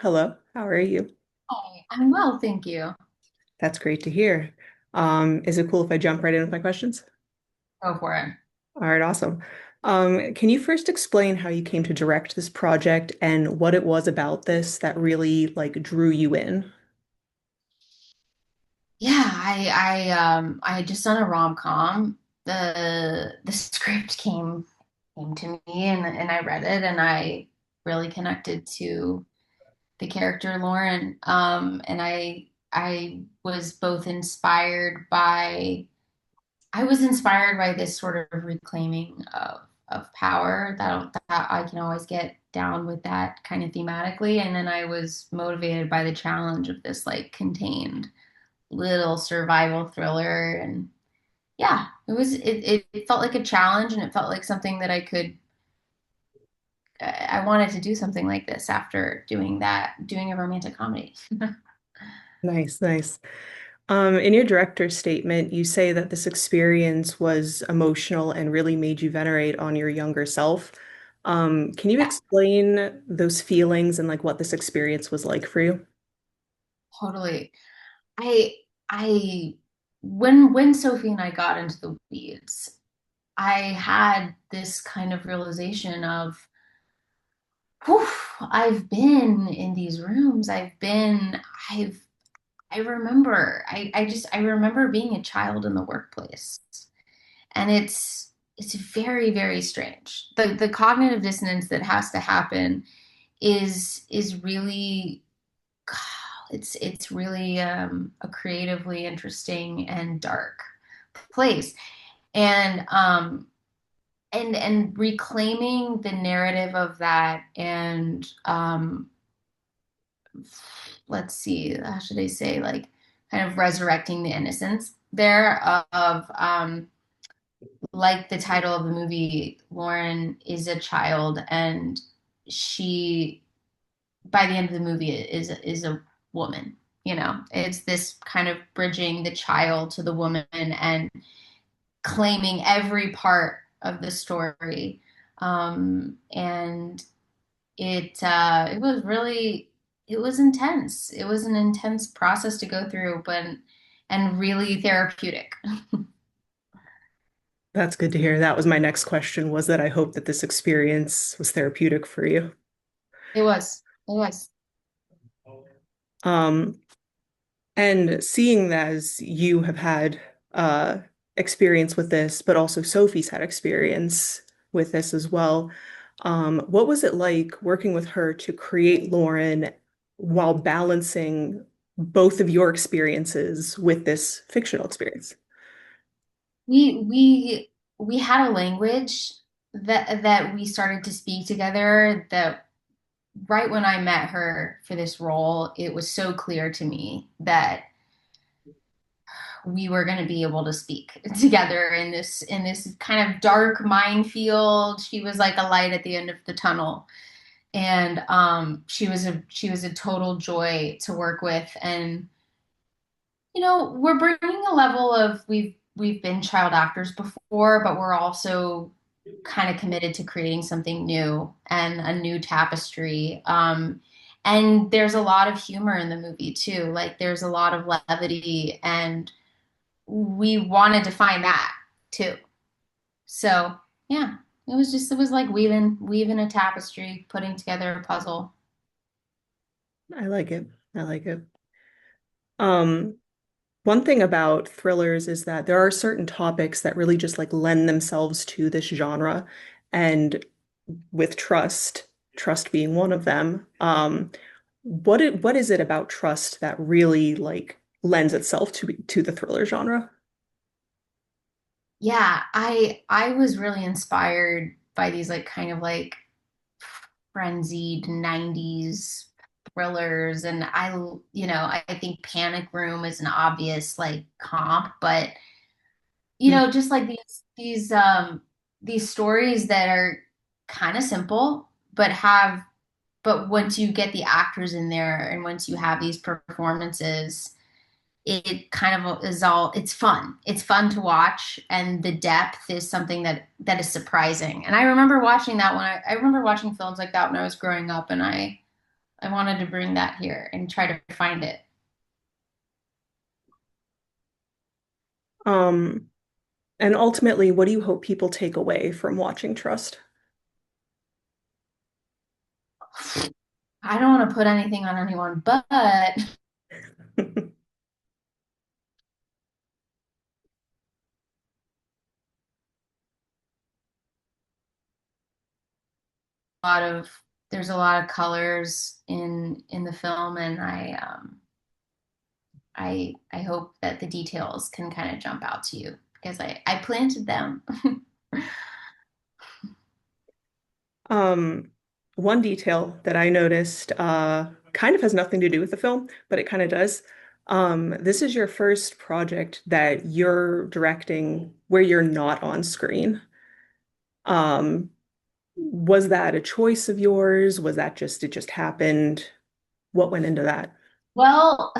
Hello, how are you? Hi, I'm well, thank you. That's great to hear. Is it cool if I jump right in with my questions? Go for it. All right, awesome. Can you first explain how you came to direct this project and what it was about this that really like drew you in? Yeah, I had just done a rom-com. The script came to me and I read it and I really connected to the character Lauren. And I was both inspired by I was inspired by this sort of reclaiming of power that I can always get down with that kind of thematically. And then I was motivated by the challenge of this like contained little survival thriller. And yeah, it felt like a challenge and it felt like something that I wanted to do something like this after doing a romantic comedy. Nice, nice. In your director's statement, you say that this experience was emotional and really made you venerate on your younger self. Can you Yeah, explain those feelings and like what this experience was like for you? totally. I I when Sophie and I got into the weeds, I had this kind of realization of, whew, I've been in these rooms. I've, I remember, I remember being a child in the workplace. And it's very, very strange. The cognitive dissonance that has to happen is really, it's really a creatively interesting and dark place. And and reclaiming the narrative of that and let's see, how should I say, like kind of resurrecting the innocence there of like the title of the movie, Lauren is a child and she by the end of the movie is a woman. You know, it's this kind of bridging the child to the woman and claiming every part of the story. And it was really it was intense. It was an intense process to go through, but and really therapeutic. That's good to hear. That was my next question, was that I hope that this experience was therapeutic for you. It was. It was. Um, and seeing that as you have had uh, experience with this, but also Sophie's had experience with this as well, what was it like working with her to create Lauren while balancing both of your experiences with this fictional experience? We we we had a language that we started to speak together that right when I met her for this role, it was so clear to me that we were going to be able to speak together in this kind of dark minefield. She was like a light at the end of the tunnel, and she was a total joy to work with. And you know, we're bringing a level of we've been child actors before, but we're also kind of committed to creating something new and a new tapestry. And there's a lot of humor in the movie too. Like there's a lot of levity, and we wanted to find that too. So yeah, it was like weaving a tapestry, putting together a puzzle. I like it. I like it. Um, One thing about thrillers is that there are certain topics that really just like lend themselves to this genre. And with trust being one of them, what is it about trust that really like lends itself to the thriller genre? Yeah, I was really inspired by these like kind of like frenzied 90s thrillers. And you know, I think Panic Room is an obvious like comp, but you Mm. know, just like these stories that are kind of simple but have but once you get the actors in there and once you have these performances, it kind of is all it's fun. It's fun to watch, and the depth is something that is surprising. And I remember watching that I remember watching films like that when I was growing up, and I wanted to bring that here and try to find it. Um, and ultimately, what do you hope people take away from watching Trust? I don't want to put anything on anyone, but a lot of there's a lot of colors in the film, and I hope that the details can kind of jump out to you because I planted them. Um, One detail that I noticed kind of has nothing to do with the film, but it kind of does. This is your first project that you're directing where you're not on screen. Um, was that a choice of yours? Was that just it just happened? What went into that? Well,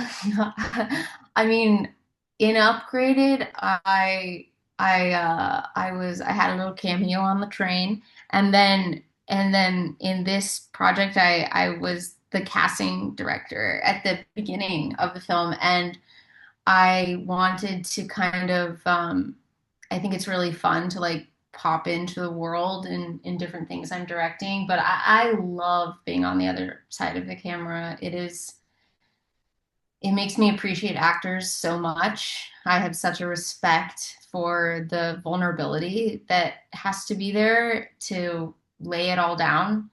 I mean, in Upgraded, I had a little cameo on the train, and then in this project, I was the casting director at the beginning of the film, and I wanted to kind of I think it's really fun to like pop into the world in different things I'm directing, but I love being on the other side of the camera. It makes me appreciate actors so much. I have such a respect for the vulnerability that has to be there to lay it all down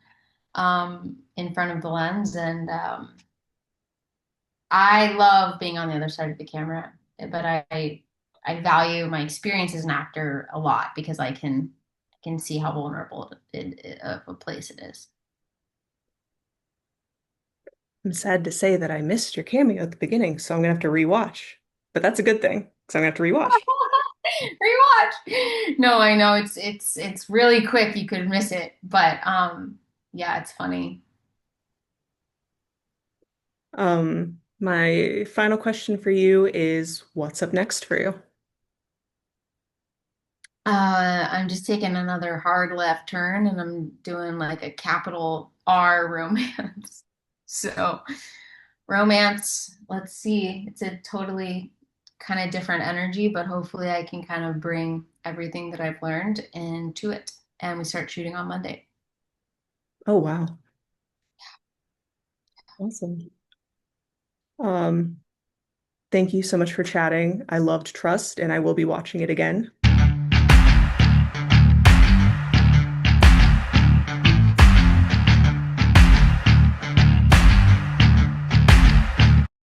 in front of the lens. And I love being on the other side of the camera, but I value my experience as an actor a lot because I can see how vulnerable of a place it is. I'm sad to say that I missed your cameo at the beginning, so I'm gonna have to rewatch. But that's a good thing, so I'm gonna have to rewatch. Rewatch. No, I know it's really quick. You could miss it, but yeah, it's funny. My final question for you is what's up next for you? I'm just taking another hard left turn and I'm doing like a capital R romance. So, romance, let's see. It's a totally kind of different energy, but hopefully I can kind of bring everything that I've learned into it. And we start shooting on Monday. Oh wow. Awesome. Um, Thank you so much for chatting. I loved Trust and I will be watching it again.